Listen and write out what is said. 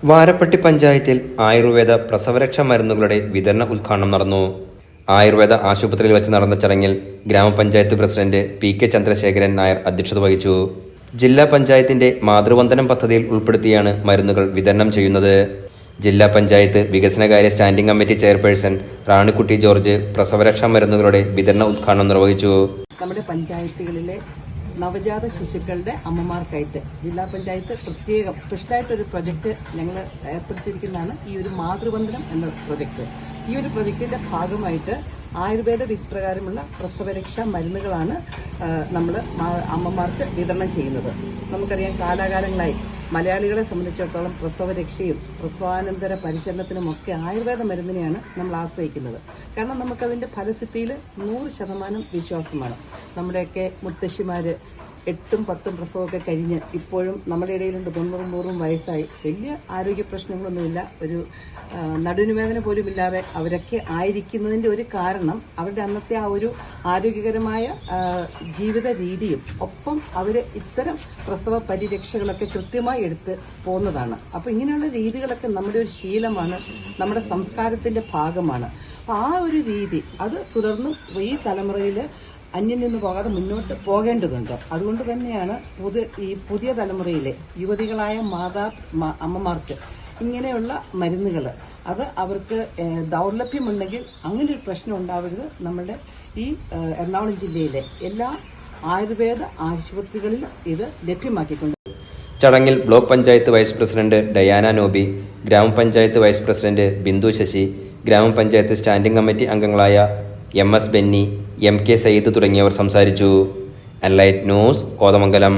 വാരപ്പട്ടി പഞ്ചായത്തിൽ ആയുർവേദ പ്രസവരക്ഷാ മരുന്നുകളുടെ വിതരണ ഉദ്ഘാടനം നടന്നു. ആയുർവേദ ആശുപത്രിയിൽ വെച്ച് നടന്ന ചടങ്ങിൽ ഗ്രാമപഞ്ചായത്ത് പ്രസിഡന്റ് പി.കെ. ചന്ദ്രശേഖരൻ നായർ അധ്യക്ഷത വഹിച്ചു. ജില്ലാ പഞ്ചായത്തിന്റെ മാതൃവന്ദനം പദ്ധതിയിൽ ഉൾപ്പെടുത്തിയാണ് മരുന്നുകൾ വിതരണം ചെയ്യുന്നത്. ജില്ലാ പഞ്ചായത്ത് വികസനകാര്യ standing committee chairperson Ranikutty George പ്രസവരക്ഷാ മരുന്നുകളുടെ വിതരണ ഉദ്ഘാടനം നിർവഹിച്ചു. നമ്മുടെ പഞ്ചായത്തുകളിലെ നവജാത ശിശുക്കളുടെ അമ്മമാർക്കായിട്ട് ജില്ലാ പഞ്ചായത്ത് പ്രത്യേകം സ്പെഷ്യലായിട്ടൊരു പ്രൊജക്റ്റ് ഞങ്ങൾ ഏർപ്പെടുത്തിയിരിക്കുന്നതാണ് ഈ ഒരു മാതൃവന്ദനം എന്ന പ്രൊജക്റ്റ്. ഈ ഒരു പ്രൊജക്റ്റിന്റെ ഭാഗമായിട്ട് ആയുർവേദ വിധിപ്രകാരമുള്ള പ്രസവരക്ഷാ മരുന്നുകളാണ് നമ്മൾ അമ്മമാർക്ക് വിതരണം ചെയ്യുന്നത്. നമുക്കറിയാം, കാലാകാലങ്ങളായി മലയാളികളെ സംബന്ധിച്ചിടത്തോളം പ്രസവരക്ഷയും പ്രസവാനന്തര പരിചരണത്തിനുമൊക്കെ ആയുർവേദ മരുന്നിനെയാണ് നമ്മൾ ആശ്രയിക്കുന്നത്. കാരണം നമുക്കതിൻ്റെ ഫലസിദ്ധിയിൽ 100% വിശ്വാസമാണ്. നമ്മുടെയൊക്കെ മുത്തശ്ശിമാർ 8ഉം 10ഉം പ്രസവമൊക്കെ കഴിഞ്ഞ് ഇപ്പോഴും നമ്മുടെ ഇടയിലുണ്ട്. 90-100 വയസ്സായി വലിയ ആരോഗ്യ പ്രശ്നങ്ങളൊന്നുമില്ല, ഒരു നടുവിനുവേദന പോലും ഇല്ലാതെ അവരൊക്കെ ആയിരിക്കുന്നതിൻ്റെ ഒരു കാരണം അവരുടെ അന്നത്തെ ആ ഒരു ആരോഗ്യകരമായ ജീവിത രീതിയും ഒപ്പം അവർ ഇത്തരം പ്രസവ പരിരക്ഷകളൊക്കെ കൃത്യമായി എടുത്ത് പോകുന്നതാണ്. അപ്പോൾ ഇങ്ങനെയുള്ള രീതികളൊക്കെ നമ്മുടെ ഒരു ശീലമാണ്, നമ്മുടെ സംസ്കാരത്തിൻ്റെ ഭാഗമാണ്. അപ്പോൾ ആ ഒരു രീതി അത് തുടർന്ന് ഈ തലമുറയിൽ അന്യം നിന്ന് പോകാതെ മുന്നോട്ട് പോകേണ്ടതുണ്ട്. അതുകൊണ്ട് തന്നെയാണ് ഈ പുതിയ തലമുറയിലെ യുവതികളായ അമ്മമാർക്ക് ഇങ്ങനെയുള്ള മരുന്നുകൾ അത് അവർക്ക് ദൗർലഭ്യമുണ്ടെങ്കിൽ അങ്ങനെ ഒരു പ്രശ്നം ഉണ്ടാവരുത്. നമ്മുടെ ഈ എറണാകുളം ജില്ലയിലെ എല്ലാ ആയുർവേദ ആശുപത്രികളിലും ഇത് ലഭ്യമാക്കിയിട്ടുണ്ട്. ചടങ്ങിൽ block panchayat vice president Diana Nobi, grama panchayat vice president Bindu Sasi, ഗ്രാമപഞ്ചായത്ത് സ്റ്റാൻഡിംഗ് കമ്മിറ്റി അംഗങ്ങളായ എം.എസ്. ബെന്നി, എം.കെ. സയ്യിദ് തുടങ്ങിയവർ സംസാരിച്ചു. Enlight news, Kothamangalam.